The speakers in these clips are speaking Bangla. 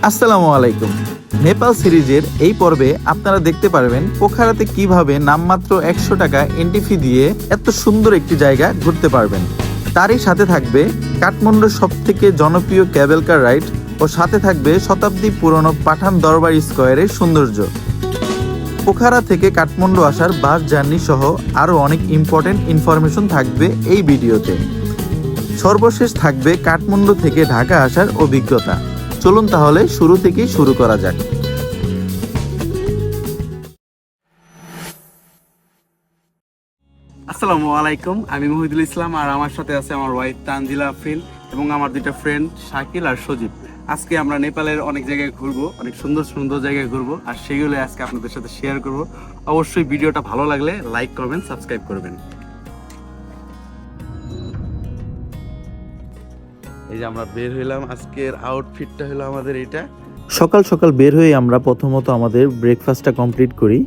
আসসালামু আলাইকুম। নেপাল সিরিজের এই পর্বে আপনারা দেখতে পারবেন পোখারাতে কিভাবে নামমাত্র 100 টাকা এন্ট্রি ফি দিয়ে এত সুন্দর একটি জায়গা ঘুরতে পারবেন। তারই সাথে থাকবে কাঠমান্ডুর সবথেকে জনপ্রিয় ক্যাবেল কার রাইড ও সাথে থাকবে শতাব্দী পুরনো পাঠান দরবার স্কয়ারের সৌন্দর্য। পোখারা থেকে কাঠমান্ডু আসার বাস জার্নি সহ আরও অনেক ইম্পর্টেন্ট ইনফরমেশন থাকবে এই ভিডিওতে। সর্বশেষ থাকবে কাঠমান্ডু থেকে ঢাকা আসার অভিজ্ঞতা। চলুন তাহলে শুরু থেকেই শুরু করা যাক। আসসালামু আলাইকুম, আমি মহিদুল ইসলাম আর আমার সাথে আছে আমার ওয়াইফ তানজিলা আফরিন এবং আমার দুইটা ফ্রেন্ড শাকিল আর সজীব। আজকে আমরা নেপালের অনেক জায়গায় ঘুরবো, অনেক সুন্দর সুন্দর জায়গায় ঘুরবো আর সেগুলো আজকে আপনাদের সাথে শেয়ার করব। অবশ্যই ভিডিওটা ভালো লাগলে লাইক করবেন, সাবস্ক্রাইব করবেন। এই যে আমরা বের হইলাম, আজকের আউটফিটটা হলো আমাদের এটা। সকাল সকাল বের হয়ে আমরা প্রথমত আমাদের ব্রেকফাস্টটা কমপ্লিট করি।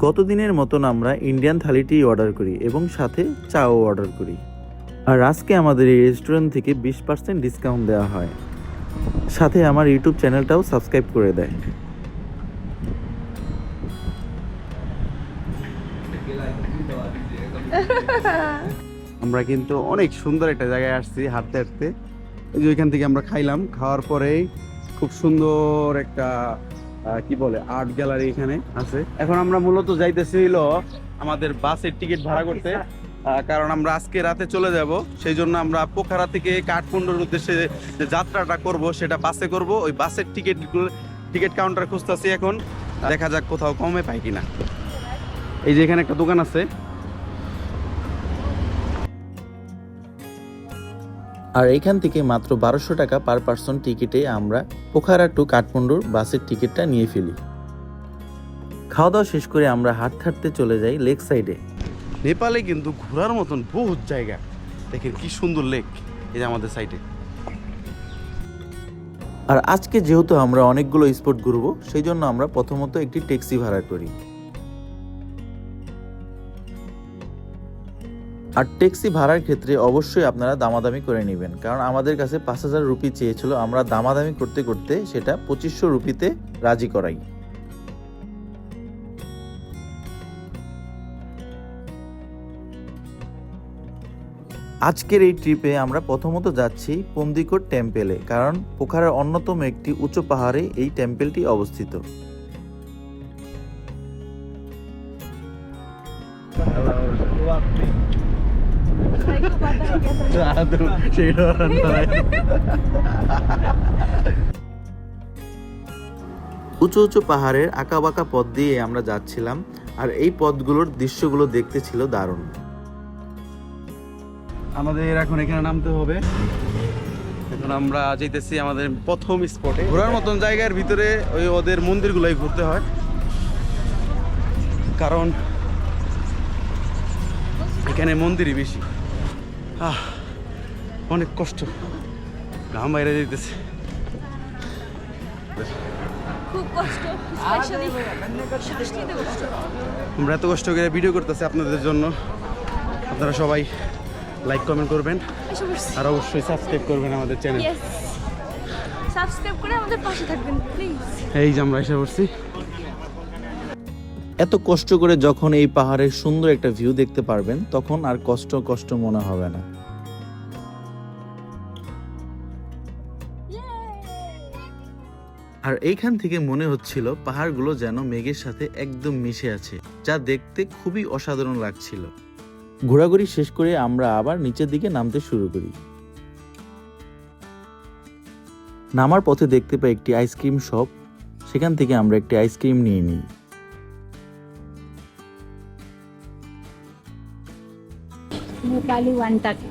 গতদিনের মতন আমরা ইন্ডিয়ান থালিটি অর্ডার করি এবং সাথে চাও অর্ডার করি। আর আজকে আমাদের এই রেস্টুরেন্ট থেকে 20% ডিসকাউন্ট দেওয়া হয়, সাথে আমার ইউটিউব চ্যানেলটাও সাবস্ক্রাইব করে দেয়। আমরা কিন্তু অনেক সুন্দর একটা জায়গায় আসছি হাঁটতে হাঁটতে। এই যে ওইখান থেকে আমরা খাইলাম, খাওয়ার পরেই খুব সুন্দর একটা কি বলে আর্ট গ্যালারি এখানে আছে। এখন আমরা মূলত যাইতেছি হলো আমাদের বাসের টিকিট ভাড়া করতে, কারণ আমরা আজকে রাতে চলে যাব। সেই জন্য আমরা পোখারা থেকে কাঠমান্ডুর উদ্দেশ্যে যে যাত্রাটা করব সেটা বাসে করব। ওই বাসের টিকিট কাউন্টার খুঁজতেছি এখন, দেখা যাক কোথাও কমে পাই কিনা। এই যে এখানে একটা দোকান আছে। আর এখান থেকে মাত্র 1200 টাকা পার পার্সন টিকিটে আমরা পোখারা টু কাঠমান্ডুর বাসের টিকিটটা নিয়ে ফেলি। খাওয়া দাওয়া শেষ করে আমরা হাঁটতে হাঁটতে চলে যাই লেক সাইডে। নেপালে কিন্তু ঘোরার মতন বহুত জায়গা, দেখেন কি সুন্দর লেক এই যে আমাদের সাইডে। আর আজকে যেহেতু আমরা অনেকগুলো স্পট ঘুরবো, সেই জন্য আমরা প্রথমত একটি ট্যাক্সি ভাড়া করি। আর ট্যাক্সি ভাড়ার ক্ষেত্রে অবশ্যই আপনারা দামাদামি করে নেবেন, কারণ আমাদের কাছে 5000 রুপি চেয়েছিল। আমরা দামাদামি করতে করতে সেটা 2500 রুপিতে রাজি করাই। আজকের এই ট্রিপে আমরা প্রথমত যাচ্ছি পন্দিকোট টেম্পেলে, কারণ পোখারার অন্যতম একটি উঁচু পাহাড়ে এই টেম্পেলটি অবস্থিত। উঁচু উঁচু পাহাড়ের আঁকাবাঁকা পথ দিয়ে আমরা যাচ্ছিলাম, আর এই পথগুলোর দৃশ্যগুলো দেখতে ছিল দারুণ। আমাদের এখন এখানে নামতে হবে। এখন আমরা যাইতেছি আমাদের প্রথম স্পটে। ঘোরার মতন জায়গার ভিতরে ওই ওদের মন্দিরগুলোই ঘুরতে হয়, কারণ এখানে মন্দিরই বেশি। অনেক কষ্ট, ঘাম বাইরে যেতেছে, খুব কষ্ট, স্পেশালি শ্বাস নিতে কষ্ট। আমরা এত কষ্ট করে ভিডিও করতেছি আপনাদের জন্য। আপনারা সবাই লাইক কমেন্ট করবেন আর অবশ্যই সাবস্ক্রাইব করবেন আমাদের চ্যানেল। সাবস্ক্রাইব করে আমাদের পাশে থাকবেন প্লিজ। এই যে আমরা এসে পড়ছি। এত কষ্ট করে যখন এই পাহাড়ের সুন্দর একটা ভিউ দেখতে পারবেন, তখন আর কষ্ট কষ্ট মনে হবে না। আর এইখান থেকে মনে হচ্ছিল পাহাড়গুলো যেন মেঘের সাথে একদম মিশে আছে, যা দেখতে খুবই অসাধারণ লাগছিল। ঘোরাঘুরি শেষ করে আমরা আবার নিচের দিকে নামতে শুরু করি। নামার পথে দেখতে পাই একটি আইসক্রিম শপ, সেখান থেকে আমরা একটি আইসক্রিম নিয়ে নিই। Nepali 130.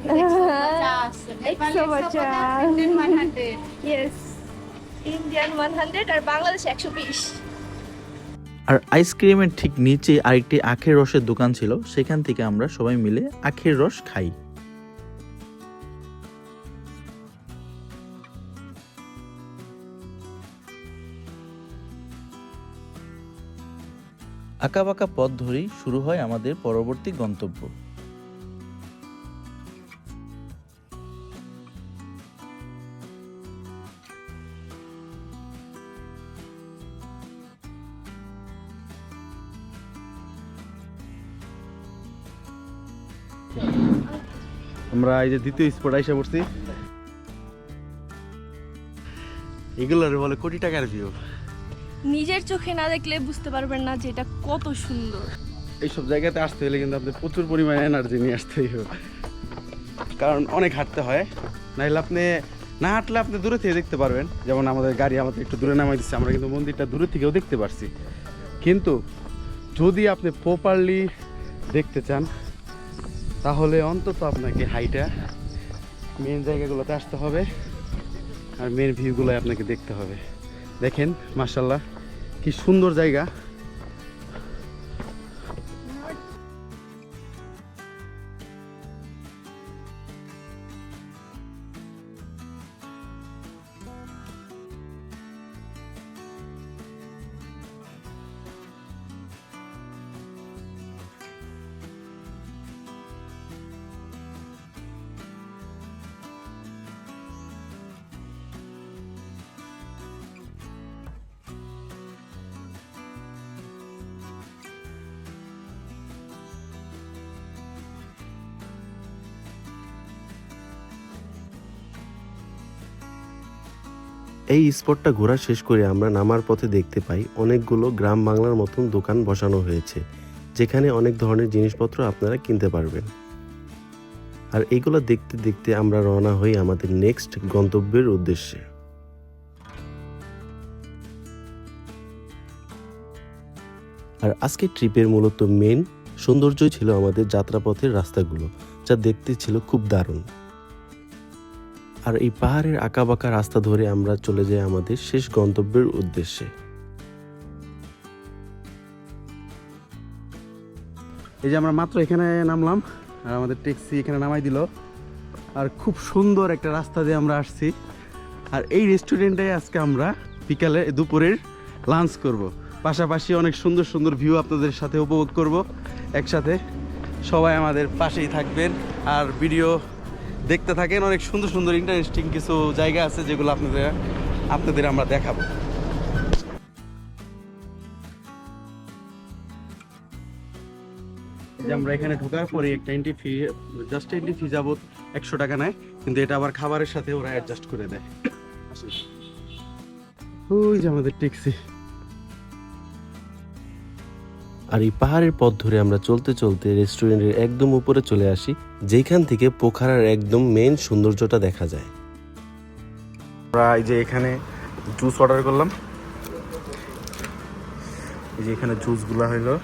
150. Yes. Indian 100 আর বাংলাদেশ 120. আর আইসক্রিমের ঠিক নিচে আরেকটি আখের রসের দোকান ছিল, সেখান থেকে আমরা সবাই মিলে আখের রস খাই। আঁকাবাঁকা পথ ধরেই শুরু হয় আমাদের পরবর্তী গন্তব্য। আমরা এই যে দ্বিতীয় স্পট আইসা পড়ছি, এগুলোর বলে কোটি টাকার ভিউ। নিজের চোখে না দেখলে বুঝতে পারবেন না যে এটা কত সুন্দর। এইসব জায়গাতে আসতে হলে কিন্তু আপনি প্রচুর পরিমাণে এনার্জি নিয়ে আসতে হবে, কারণ অনেক হাঁটতে হয়। নাহলে আপনি না হাঁটলে আপনি দূরে থেকে দেখতে পারবেন। যেমন আমাদের গাড়ি আমাদের একটু দূরে নামাই দিচ্ছে, আমরা কিন্তু মন্দিরটা দূরে থেকেও দেখতে পারছি। কিন্তু যদি আপনি প্রপারলি দেখতে চান তাহলে অন্তত আপনাকে হাইটা মেন জায়গাগুলোতে আসতে হবে আর মেন ভিউগুলো আপনাকে দেখতে হবে। দেখেন মাশাআল্লাহ কি সুন্দর জায়গা। এই স্পটটা ঘোরা শেষ করে আমরা নামার পথে দেখতে পাই অনেকগুলো গ্রাম বাংলার মতন দোকান বসানো হয়েছে, যেখানে অনেক ধরনের জিনিসপত্র আপনারা কিনতে পারবেন। আর এইগুলো দেখতে দেখতে আমরা রওনা হই আমাদের নেক্সট গন্তব্যের উদ্দেশ্যে। আর আজকের ট্রিপের মূলত মেন সৌন্দর্যই ছিল আমাদের যাত্রাপথের রাস্তাগুলো, যা দেখতে ছিল খুব দারুণ। আর এই পাহাড়ের আঁকাবাঁকা রাস্তা ধরে আমরা চলে যাই আমাদের শেষ গন্তব্যের উদ্দেশ্যে। এই যে আমরা মাত্র এখানে নামলাম আর আমাদের ট্যাক্সি এখানে নামাই দিল, আর খুব সুন্দর একটা রাস্তা দিয়ে আমরা আসছি। আর এই রেস্টুরেন্টে আজকে আমরা বিকালে দুপুরের লাঞ্চ করব, পাশাপাশি অনেক সুন্দর সুন্দর ভিউ আপনাদের সাথে উপভোগ করব একসাথে। সবাই আমাদের পাশেই থাকবেন আর ভিডিও দেখতে থাকেন। অনেক সুন্দর সুন্দর ইন্টারেস্টিং কিছু জায়গা আছে যেগুলো আপনাদের আমরা দেখাবো। যে আমরা এখানে ঢোকার পরে একটা entry fee, just entry fee যাবত 100 টাকা নেয়, কিন্তু এটা আবার খাবারের সাথে ওরা অ্যাডজাস্ট করে দেয়। ওই যে আমাদের ট্যাক্সি। আর এই পাহাড়ের পথ ধরে আমরা চলতে চলতে রেস্টুরেন্টের একদম উপরে চলে আসি, যেখান থেকে পোখারার একদম মেন সৌন্দর্যটা দেখা যায়। আমরা এই যে এখানে জুস অর্ডার করলাম, এই যে এখানে জুসগুলো হইলো,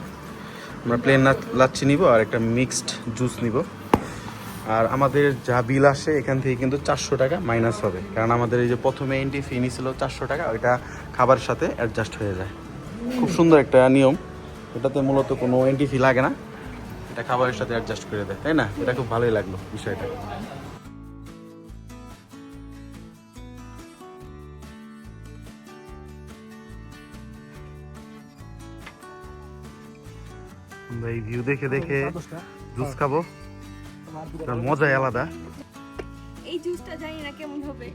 আমরা প্লেন লাচ্ছি নিব আর একটা মিক্সড জুস নিব। আর আমাদের যা বিল আসে এখান থেকে কিন্তু 400 টাকা মাইনাস হবে, কারণ আমাদের এই যে প্রথমে এন্ট্রি ফি নিয়েছিল 400 টাকা, ওইটা খাবারের সাথে অ্যাডজাস্ট হয়ে যায়। খুব সুন্দর একটা নিয়ম, এটাতে মূলত কোনো এন্ট্রি ফি লাগে না, এটা খাবারের সাথে অ্যাডজাস্ট করে দেয়, তাই না? এটা খুব ভালোই লাগলো বিষয়টা। আমরা এই ভিউ দেখে দেখে জুস খাবো, তার মজাই আলাদা। এই জুসটা জানি না কেমন হবে।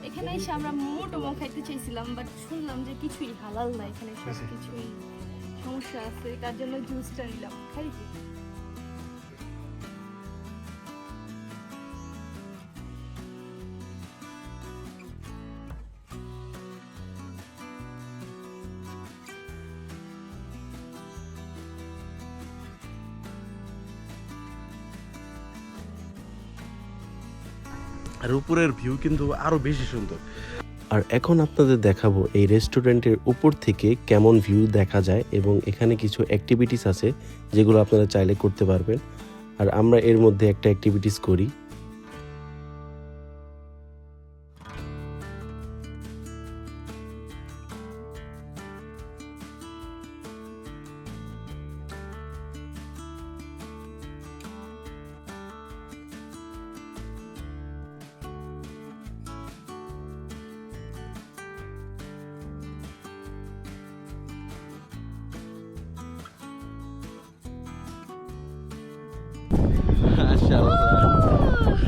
এখানে এসে আমরা মোটো খাইতে চাইছিলাম, বাট শুনলাম যে কিছুই হালাল না, এখানে সব কিছুই সমস্যা আছে, তার জন্য জুসটা নিলাম। খাই কি? আর উপরের ভিউ কিন্তু আরো বেশি সুন্দর। আর এখন আপনাদের দেখাবো এই রেস্টুরেন্টের উপর থেকে কেমন ভিউ দেখা যায়, এবং এখানে কিছু অ্যাক্টিভিটিস আছে যেগুলো আপনারা চাইলে করতে পারবেন। আর আমরা এর মধ্যে একটা অ্যাক্টিভিটিস করি।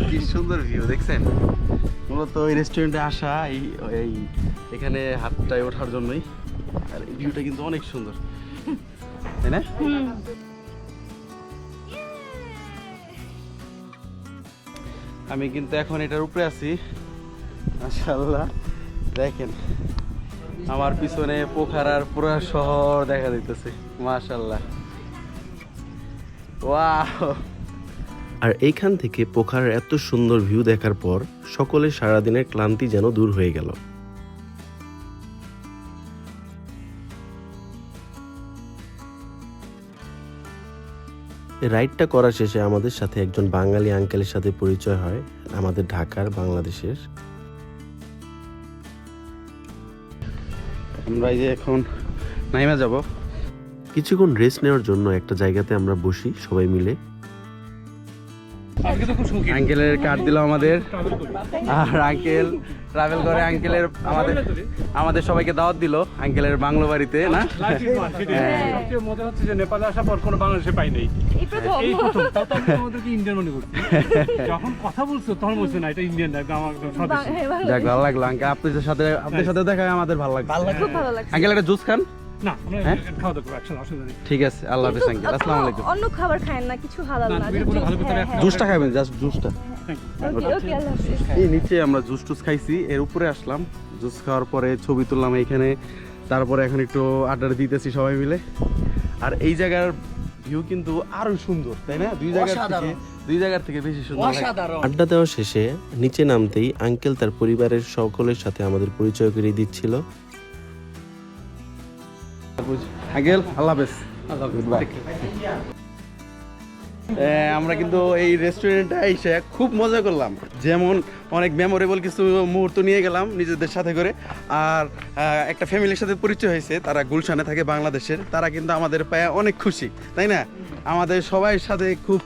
কি সুন্দর ভিউ দেখছেন। মূলত এই রেস্টুরেন্টে আসা এই এখানে হাতটায় ওঠার জন্যই। আর এই ভিউটা কিন্তু অনেক সুন্দর, তাই না? আমি কিন্তু এখন এটার উপরে আছি। মাশাআল্লাহ, দেখেন আমার পিছনে পোখারার পুরো শহর দেখা যাইতেছে। মাশাআল্লাহ, ওয়াও। আর এইখান থেকে পোখারার এত সুন্দর ভিউ দেখার পর সকলের সারাদিনের ক্লান্তি যেন দূর হয়ে গেল। রাইডটা করা শেষে আমাদের সাথে একজন বাঙালি আঙ্কেলের সাথে পরিচয় হয়, আমাদের ঢাকার বাংলাদেশের। আমরা এই যে এখন নাইমা যাব। কিছুক্ষণ রেস্ট নেওয়ার জন্য একটা জায়গাতে আমরা বসি সবাই মিলে। আঙ্কেলের কার্ড দিল আমাদের, আর আঙ্কেল ট্রাভেল করে। আঙ্কেলের আমাদের সবাইকে দাওয়াত দিল আঙ্কেলের বাংলো বাড়িতে, না? সবচেয়ে মজা হচ্ছে যে নেপালে আসার পর কোনো বাংলাদেশে পাই নাই, এই প্রথম। এই প্রথম। তাও তো আমি তোমাদেরকে ইন্ডিয়ান মনে করছি। যখন কথা বলছো তখন বলছো না এটা ইন্ডিয়ান না, এটা আমার একদম স্বদেশী। হ্যাঁ, ভালো যাক, ভালো লাগলো আঙ্কেল, আপনার সাথে দেখা হয় আমাদের ভালো লাগলো। খুব ভালো লাগছে। আঙ্কেল একটা জুস খান। না, আমরা হ্যাঁ? খাওয়া দাওয়া করবো একসাথে, অসুবিধা নেই। ঠিক আছে, আল্লাহ হাফেজ আঙ্কেল, আসসালামু আলাইকুম। অন্য খাবার খায় না, কিছু হালাল না, না। তুমি এটা বলে ভালো কথা, হ্যাঁ, জুসটা খাবেন, জাস্ট জুসটা। ওকে ওকে, আল্লাহ হাফেজ। এই নিচে আমরা জুস টুস খাইছি, এর উপরে আসলাম। জুস খাওয়ার পরে ছবি তুললাম এইখানে, তারপরে এখন একটু আড্ডা দিতেছি সবাই মিলে। আর এই জায়গার ভিউ কিন্তু আরো সুন্দর, তাই না? দুই জায়গার থেকে বেশি সুন্দর লাগে। আড্ডা দেওয়া শেষে নিচে নামতেই আঙ্কেল তার পরিবারের সকলের সাথে আমাদের পরিচয় করিয়ে দিচ্ছিল। আঙ্কেল, আল্লাহ হাফেজ। আমরা কিন্তু এই রেস্টুরেন্টে এসে খুব মজা করলাম, যেমন অনেক মেমোরেবল কিছু মুহূর্ত নিয়ে গেলাম নিজেদের সাথে করে। আর একটা ফ্যামিলির সাথে পরিচয় হয়েছে, তারা গুলশানে থাকে, বাংলাদেশের। তারা কিন্তু আমাদের পায়ে অনেক খুশি, তাই না? আমাদের সবাই সাথে খুব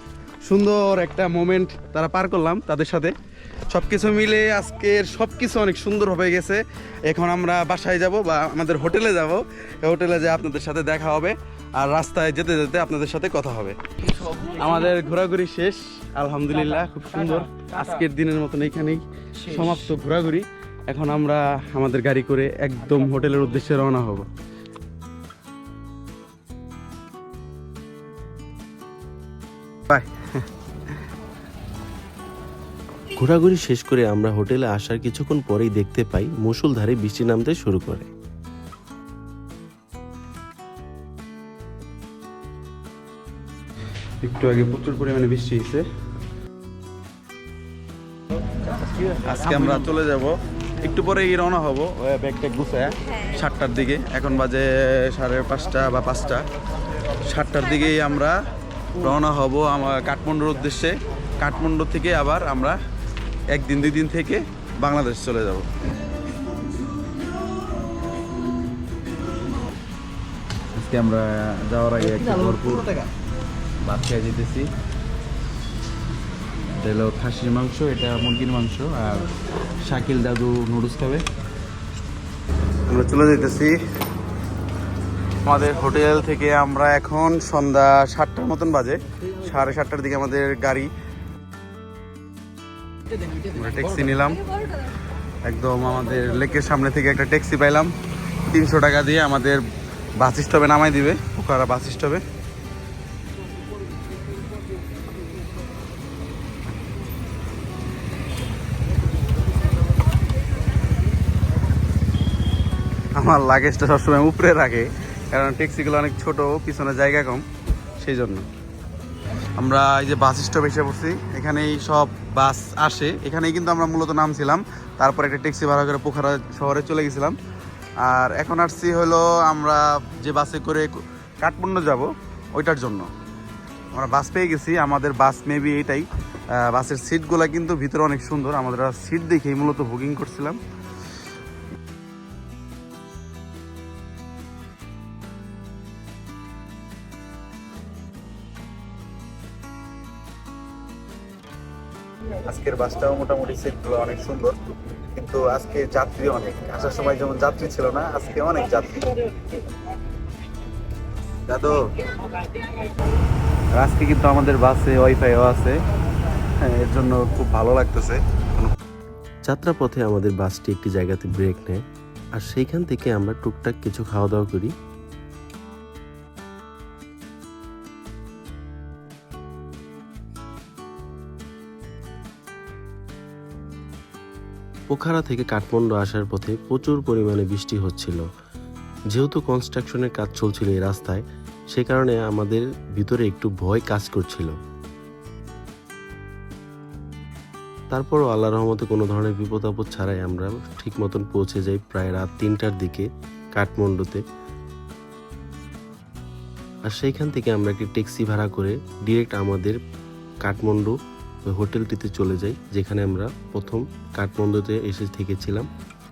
সুন্দর একটা মোমেন্ট তারা পার করলাম তাদের সাথে। সব কিছু মিলে আজকের সব কিছু অনেক সুন্দর হয়ে গেছে। এখন আমরা বাসায় যাব বা আমাদের হোটেলে যাব। হোটেলে যেয়ে আপনাদের সাথে দেখা হবে, আর রাস্তায় যেতে যেতে আপনাদের সাথে কথা হবে। আমাদের ঘোরাঘুরি শেষ, আলহামদুলিল্লাহ, খুব সুন্দর। আজকের দিনের মতন এখানেই সমাপ্ত ঘোরাঘুরি। এখন আমরা আমাদের গাড়ি করে একদম হোটেলের উদ্দেশ্যে রওনা হব। বাই। ঘোরাঘুরি শেষ করে আমরা হোটেলে আসার কিছুক্ষণ পরেই দেখতে পাই মুষলধারে বৃষ্টি নামতে শুরু করে। একটু আগে প্রচুর পরিমাণে বৃষ্টি হয়েছে। আজকে আমরা চলে যাব, একটু পরেই রওনা হব ব্যাগ ট্যাগ গুছায় 7টার দিকে। এখন বাজে 5:30 বা 5টা। 7টার দিকেই আমরা রওনা হব আমার কাঠমান্ডুর উদ্দেশ্যে। কাঠমান্ডু থেকে আবার আমরা 1-2 দিন থেকে বাংলাদেশ চলে যাব। আজকে আমরা যাওয়ার আগে একটা ভরপুর ভাত খেয়ে যেতেছি। এটা হলো খাসির মাংস, এটা মুরগির মাংস, আর শাকিল দাদু নুডলস খাবে। আমরা চলে যেতেছি আমাদের হোটেল থেকে। আমরা এখন সন্ধ্যা 7টার মতন বাজে, 7:30টার দিকে আমাদের গাড়ি। আমরা ট্যাক্সি নিলাম, একদম আমাদের লেকের সামনে থেকে একটা ট্যাক্সি পাইলাম। 300 টাকা দিয়ে আমাদের বাস স্টপে নামাই দিবে, পোখারা বাস স্টপে। আমার লাগেজটা সবসময় উপরে রাখে, কারণ ট্যাক্সিগুলো অনেক ছোট, পিছনে জায়গা কম, সেই জন্য। আমরা এই যে বাস স্টপ এসে পড়ছি, এখানেই সব বাস আসে। এখানেই কিন্তু আমরা মূলত নামছিলাম, তারপর একটা ট্যাক্সি ভাড়া করে পোখারা শহরে চলে গেছিলাম। আর এখন আসছি হলো আমরা যে বাসে করে কাঠমান্ডু যাব ওইটার জন্য। আমরা বাস পেয়ে গেছি, আমাদের বাস মেবি এইটাই। বাসের সিটগুলো কিন্তু ভিতরে অনেক সুন্দর, আমাদের সিট দেখেই মূলত বুকিং করছিলাম। আজকের বাসটাও মোটামুটি সিটগুলো অনেক সুন্দর, কিন্তু আজকে যাত্রী অনেক। আসার সময় যেমন যাত্রী ছিল না, আজকে অনেক যাত্রী। দাদু, আজকে কিন্তু আমাদের বাসে ওয়াইফাইও আছে, এর জন্য খুব ভালো লাগতেছে। যাত্রাপথে আমাদের বাসটি একটি জায়গাতে ব্রেক নেয়, আর সেইখান থেকে আমরা টুকটাক কিছু খাওয়া দাওয়া করি। পোখারা থেকে কাঠমান্ডু আসার পথে প্রচুর পরিমাণে বৃষ্টি হচ্ছিল। যেহেতু কনস্ট্রাকশনের কাজ চলছিল এই রাস্তায়, সে কারণে আমাদের ভিতরে একটু ভয় কাজ করছিল। তারপরও আল্লাহর রহমতে কোনো ধরনের বিপদ আপদ ছাড়াই আমরা ঠিক মতন পৌঁছে যাই প্রায় রাত 3টার দিকে কাঠমান্ডুতে। আর সেইখান থেকে আমরা একটি ট্যাক্সি ভাড়া করে ডিরেক্ট আমাদের কাঠমান্ডু হোটেলটিতে চলে যাই, যেখানে আমরা প্রথম কাঠমান্ডুতে এসে থেকেছিলাম।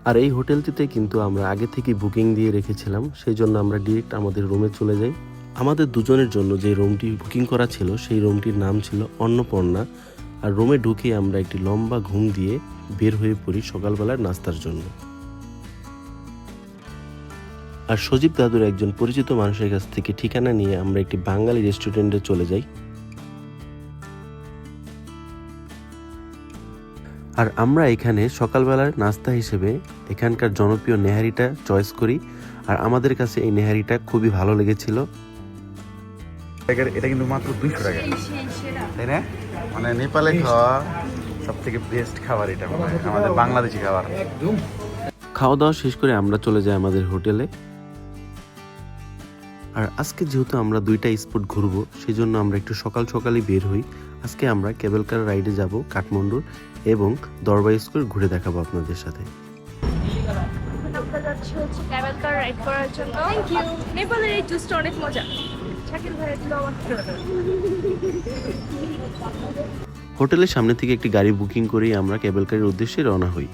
আর এই হোটেলটিতে কিন্তু আমরা আগে থেকে বুকিং দিয়ে রেখেছিলাম, সেই জন্য আমরা ডিরেক্ট আমাদের রুমে চলে যাই। আমাদের দুজনের জন্য যে রুমটি বুকিং করা ছিল সেই রুমটির নাম ছিল অন্নপূর্ণা। আর রুমে ঢুকে আমরা একটি লম্বা ঘুম দিয়ে বের হয়ে পড়ি সকালবেলার নাস্তার জন্য। আর সজীব দাদুর একজন পরিচিত মানুষের কাছ থেকে ঠিকানা নিয়ে আমরা একটি বাঙালি রেস্টুরেন্টে চলে যাই। আর আমরা এখানে সকালবেলার নাস্তা হিসেবে এখানকার জনপ্রিয় নেহারিটা চয়েস করি। আর আমাদের কাছে এই নেহারিটা খুবই ভালো লেগেছিল। এটা কিন্তু মাত্র 200 টাকা, সেই সেরা। তাই না? মানে নেপালে খাওয়া সব থেকে বেস্ট খাবার এটা, আমাদের বাংলাদেশি খাবার। খাওয়া দাওয়া শেষ করে আমরা চলে যাই আমাদের হোটেলে। আর আজকে যেহেতু আমরা 2টা স্পট ঘুরবো, সেই জন্য আমরা একটু সকাল সকালই বের হই। আজকে আমরা কেবল কার রাইডে যাব কাঠমান্ডুর, এবং দরবার স্কোয়ার ঘুরে দেখাবো আপনাদের সাথে। আমরা যাচ্ছি হচ্ছে ক্যামেল কার রাইড করার জন্য। Thank you. নেপালের এই জুসটা অনেক মজা। শাকিল ভাই দিল আমার। হোটেলের সামনে থেকে একটি গাড়ি বুকিং করেই আমরা কেবল কারের উদ্দেশ্যে রওনা হই।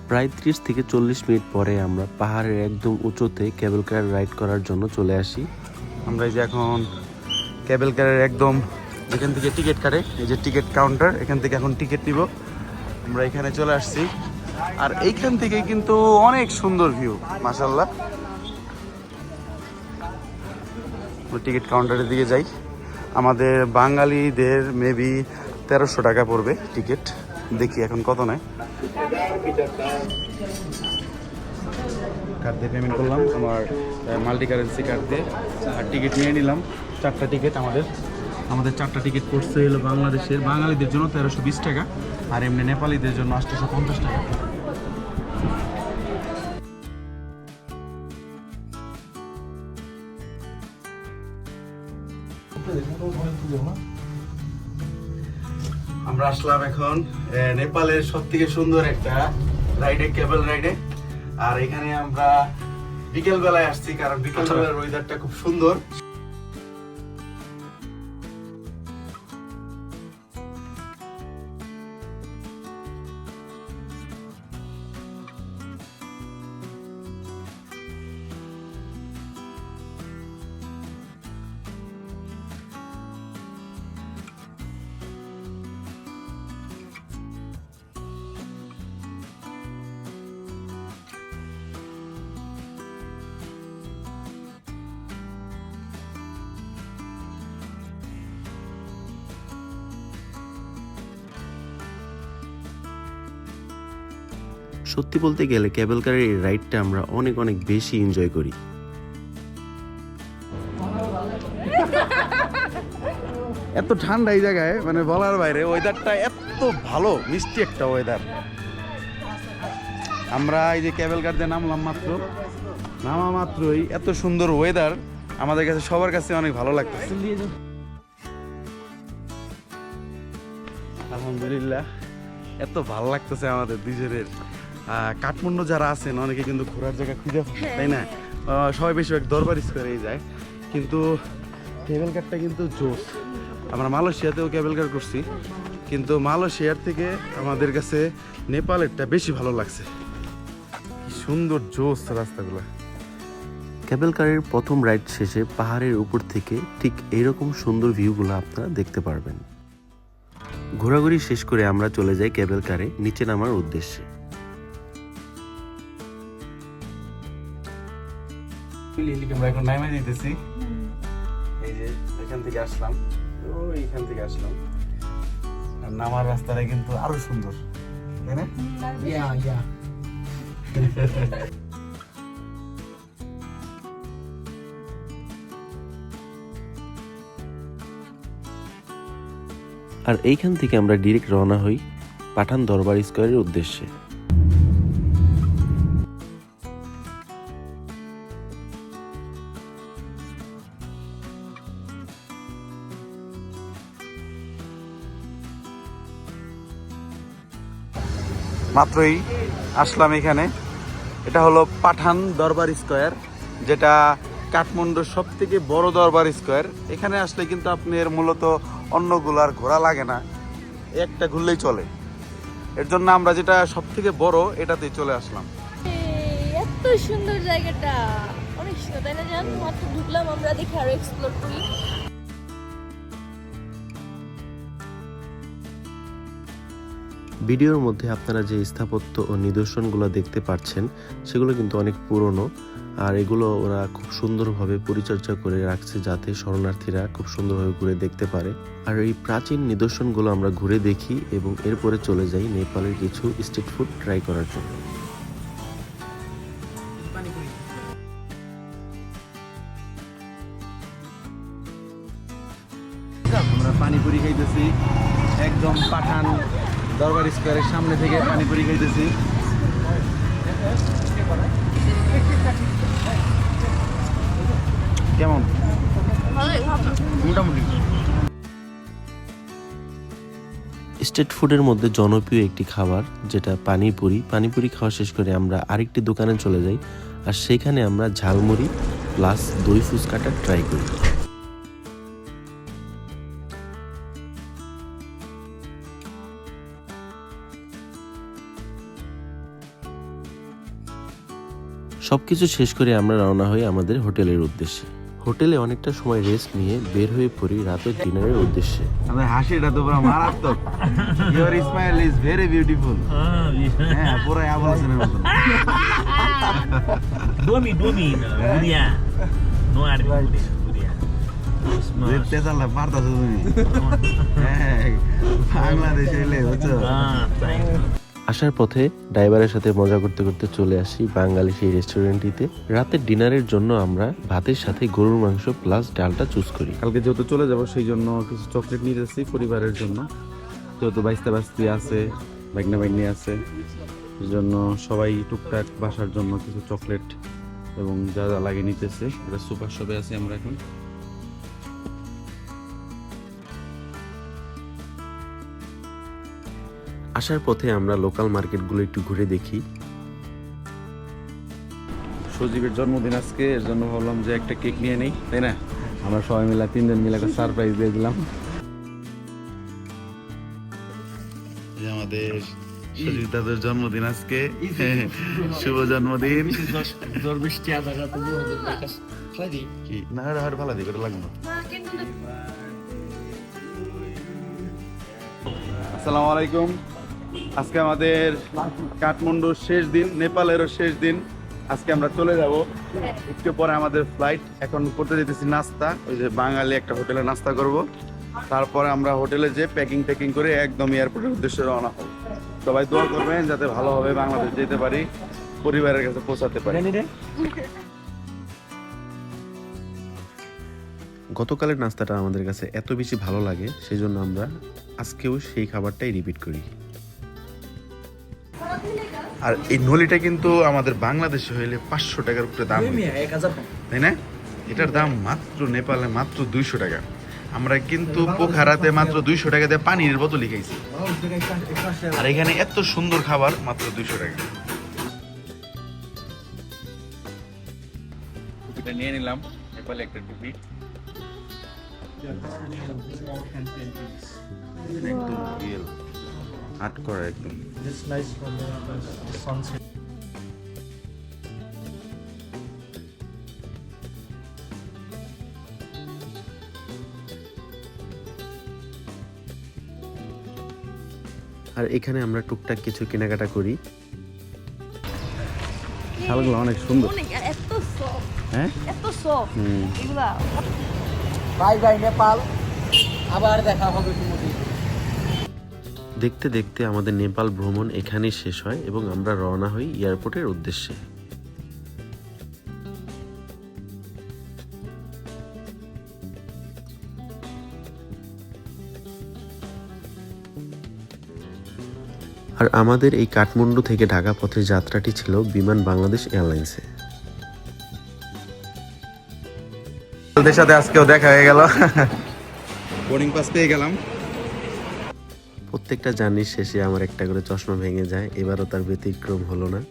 প্রায় 30 থেকে 40 মিনিট পরে আমরা পাহাড়ের একদম উঁচুতে কেবল কার রাইড করার জন্য চলে আসি। আমরা এই যে এখন কেবল কারের একদম যেখান থেকে টিকিট কাটে, এই যে টিকিট কাউন্টার, এখান থেকে এখন টিকিট নিব। আমরা এখানে চলে আসছি। আর এইখান থেকে কিন্তু অনেক সুন্দর ভিউ, মাশাআল্লাহ। টিকিট কাউন্টারের দিকে যাই। আমাদের বাঙালিদের মেবি 1300 টাকা পড়বে টিকিট, দেখি এখন কত নেয়। কার্ড দিয়ে পেমেন্ট করলাম, আমার মাল্টি কারেন্সি কার্ড দিয়ে। আর টিকিট নিয়ে নিলাম, 4টা টিকিট। আমাদের 4টা টিকিট পড়ছে হলো বাংলাদেশের বাঙালিদের জন্য 1320 টাকা, আর এমনি নেপালিদের জন্য 850 টাকা। আমরা আসলাম এখন নেপালের সব থেকে সুন্দর একটা রাইডে, কেবল রাইডে। আর এখানে আমরা বিকেল বেলায় আসছি, কারণ বিকেল বেলার ওয়েদারটা খুব সুন্দর। সত্যি বলতে গেলে কেবল কারের এই রাইডটা আমরা অনেক অনেক বেশি এনজয় করি। এত ঠান্ডা এই জায়গায়, মানে বলার বাইরে। ওয়েদারটা এত ভালো, মিষ্টি একটা ওয়েদার। আমরা এই যে কেবল কার দিয়ে নামলাম, নামা মাত্রই এত সুন্দর ওয়েদার, আমাদের কাছে সবার কাছে অনেক ভালো লাগতেছে। আলহামদুলিল্লাহ, এত ভালো লাগতেছে আমাদের দুজনের। কাঠমান্ডু যারা আছেন অনেকে কিন্তু ঘোরার জায়গা খুঁজে পায়, তাই না? সবাই বেশিরভাগ দরবার স্কোয়ারেই যায়, কিন্তু কেবল কারটা কিন্তু জোস। আমরা মালয়েশিয়াতেও কেবল কার করছি, কিন্তু মালয়েশিয়ার থেকে আমাদের কাছে নেপালেরটা বেশি ভালো লাগছে। কি সুন্দর জোস রাস্তাগুলো। কেবল কারের প্রথম রাইড শেষে পাহাড়ের উপর থেকে ঠিক এইরকম সুন্দর ভিউগুলো আপনারা দেখতে পারবেন। ঘোরাঘুরি শেষ করে আমরা চলে যাই কেবল কারে নিচে নামার উদ্দেশ্যে। আমরা এখন নামে দিতেছি। এই যে এখান থেকে আসলাম, এইখান থেকে আসলাম। আর নামার রাস্তাটা কিন্তু আরো সুন্দর, তাই না? আর এইখান থেকে আমরা ডিরেক্ট রওনা হই পাঠান দরবার স্কোয়ারের উদ্দেশ্যে। মাত্রই আসলাম এখানে। এটা হলো পাঠান দরবার স্কোয়ার, যেটা কাঠমান্ডুর সব থেকে বড় দরবার স্কোয়ার। এখানে আসলে কিন্তু আপনার মূলত অন্যগুলো আর ঘোরা লাগে না, একটা ঘুরলেই চলে। এর জন্য আমরা যেটা সব থেকে বড় এটাতেই চলে আসলাম। এত সুন্দর জায়গাটা, অনেক সুন্দর তাই না জান? মাত্র ঢুকলাম আমরা, দেখি আরো এক্সপ্লোর করি। ভিডিওর মধ্যে আপনারা যে স্থাপত্য ও নিদর্শনগুলো দেখতে পাচ্ছেন সেগুলো কিন্তু অনেক পুরনো, আর এগুলো ওরা খুব সুন্দরভাবে পরিচর্যা করে রাখছে যাতে শরণার্থীরা খুব সুন্দরভাবে ঘুরে দেখতে পারে। আর এই প্রাচীন নিদর্শনগুলো আমরা ঘুরে দেখি এবং এরপরে চলে যাই নেপালের কিছু স্ট্রিট ফুড ট্রাই করার জন্য। আমরা পানিপুরি খাইতেছি একদম পাঠান দরবার স্কোয়ারের সামনে থেকে পানিপুরি খাইতেছি। কেমন? মোটামুটি। স্ট্রিট ফুডের মধ্যে জনপ্রিয় একটি খাবার যেটা পানিপুরি। পানিপুরি খাওয়া শেষ করে আমরা আরেকটি দোকানে চলে যাই, আর সেখানে আমরা ঝালমুড়ি প্লাস দই ফুচকাটা ট্রাই করি। সবকিছু শেষ করে আমরা রওনা হই আমাদের হোটেলের উদ্দেশ্যে। হোটেলে অনেকটা সময় রেস্ট নিয়ে বের হয়ে পড়ি রাতের ডিনারের উদ্দেশ্যে। আমাদের হাসিটা তো পুরো মারাত্মক। Your smile is very beautiful. হ্যাঁ, পুরো আবুল হাসানের মতো। Domi, Budia. No are Budia. দেখতে চালা পারতাছো তুমি। হ্যাঁ, বাংলাদেশে এলে বুঝছো। আসার পথে ড্রাইভারের সাথে মজা করতে করতে চলে আসি বাঙালি সেই রেস্টুরেন্টটিতে। রাতের ডিনারের জন্য আমরা ভাতের সাথে গরুর মাংস প্লাস ডালটা চুজ করি। কালকে যেহেতু চলে যাব সেই জন্য কিছু চকলেট নিয়ে যাচ্ছি পরিবারের জন্য। যেহেতু বাইস্তা বাস্তি আছে, বাইকনা বাইকনি আছে, এই জন্য সবাই টুকটাক বাসার জন্য কিছু চকলেট এবং যা যা লাগে নিতেছে। এটা সুপার শপে আছি আমরা এখন। আসার পথে আমরা লোকাল মার্কেটগুলো একটু ঘুরে দেখি। সজীবের জন্মদিন আজকে, এর জন্য ভাবলাম যে একটা কেক নিয়ে নেই, তাই না? আমরা সবাই মিলে তিনজন মিলে একটা সারপ্রাইজ দিয়ে দিলাম। আমাদের সজীব দাদার জন্মদিন আজকে, শুভ জন্মদিন। কি না আর ভালো দিকে লাগবে না। আসসালামু আলাইকুম। আজকে আমাদের কাঠমান্ডুর শেষ দিন, নেপালেরও শেষ দিন। আজকে আমরা চলে যাব, একটু পরে আমাদের ফ্লাইট। এখন করতে যেতেছি নাস্তা, ওই যে বাঙালি একটা হোটেলে নাস্তা করব। তারপরে আমরা হোটেলে যে প্যাকিং করে একদম এয়ারপোর্টের উদ্দেশ্যে রওনা হব। সবাই দোয়া করবেন যাতে ভালোভাবে বাংলাদেশ যেতে পারি, পরিবারের কাছে পৌঁছাতে পারি। গতকালের নাস্তাটা আমাদের কাছে এত বেশি ভালো লাগে, সেই জন্য আমরা আজকেও সেই খাবারটাই রিপিট করি। আর এই নলিটা কিন্তু আমাদের বাংলাদেশে হইলে 500 টাকার উপরে দাম, তাই না? এটার দাম মাত্র নেপালে মাত্র 200 টাকা। আমরা কিন্তু পোখারাতে মাত্র 200 টাকা দিয়ে পানির বোতলই খাইছি, আর এখানে এত সুন্দর খাবার মাত্র 200 টাকা। টুপিটা নিয়ে নিলাম, নেপালে একটা টুপি। একদম রিয়েল আর্ট করা একদম। আর এখানে আমরা টুকটাক কিছু কেনাকাটা করি। শালগুলো অনেক সুন্দর। অনেক, আর এত সফট, হ্যাঁ, এত সফট এগুলা। বাই বাই নেপাল, আবার দেখা হবে তোমাদের। দেখতে দেখতে আমাদের নেপাল ভ্রমণ এখানেই শেষ হয় এবং আমরা রওনা হই এয়ারপোর্টের উদ্দেশ্যে। আর আমাদের এই কাঠমান্ডু থেকে ঢাকা পথের যাত্রাটি ছিল বিমান বাংলাদেশ এয়ারলাইন্সে। ওদের সাথে আজকেও দেখা হয়ে গেল, বোর্ডিং পাস পেয়ে গেলাম। প্রত্যেকটা জার্নির শেষে আমার একটা করে চশমা ভেঙে যায়, এবারও তার ব্যতিক্রম হলো না।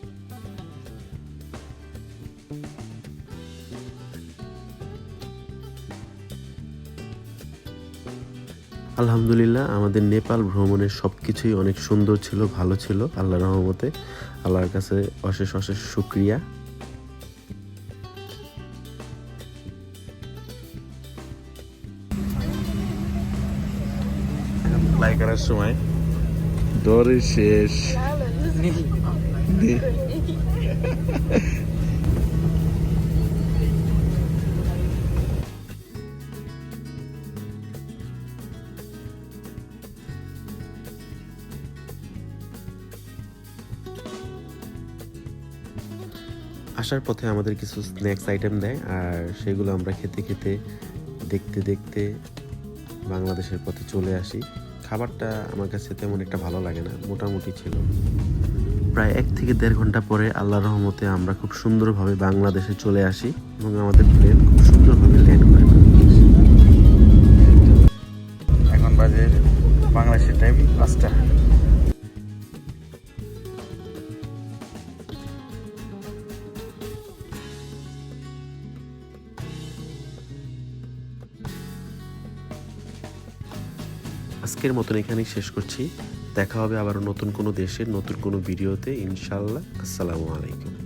আলহামদুলিল্লাহ, আমাদের নেপাল ভ্রমণের সব কিছুই অনেক সুন্দর ছিল, ভালো ছিল। আল্লাহর রহমতে আল্লাহর কাছে অশেষ অশেষ শুকরিয়া। ফ্লাই করার সময় দৌড়ের শেষ। আসার পথে আমাদের কিছু স্ন্যাক্স আইটেম দেয়, আর সেগুলো আমরা খেতে খেতে দেখতে দেখতে বাংলাদেশের পথে চলে আসি। খাবারটা আমার কাছে তেমন একটা ভালো লাগে না, মোটামুটি ছিল। প্রায় 1 থেকে 1.5 ঘন্টা পরে আল্লাহর রহমতে আমরা খুব সুন্দরভাবে বাংলাদেশে চলে আসি এবং আমাদের প্লেন খুব সুন্দরভাবে ল্যান্ড করে বাংলাদেশে। এখন বাজে বাংলাদেশের টাইম 5টা। আজকের মতন এখানেই শেষ করছি। দেখা হবে আবার নতুন কোনো দেশের নতুন কোনো ভিডিওতে ইনশাআল্লাহ। আসসালামু আলাইকুম।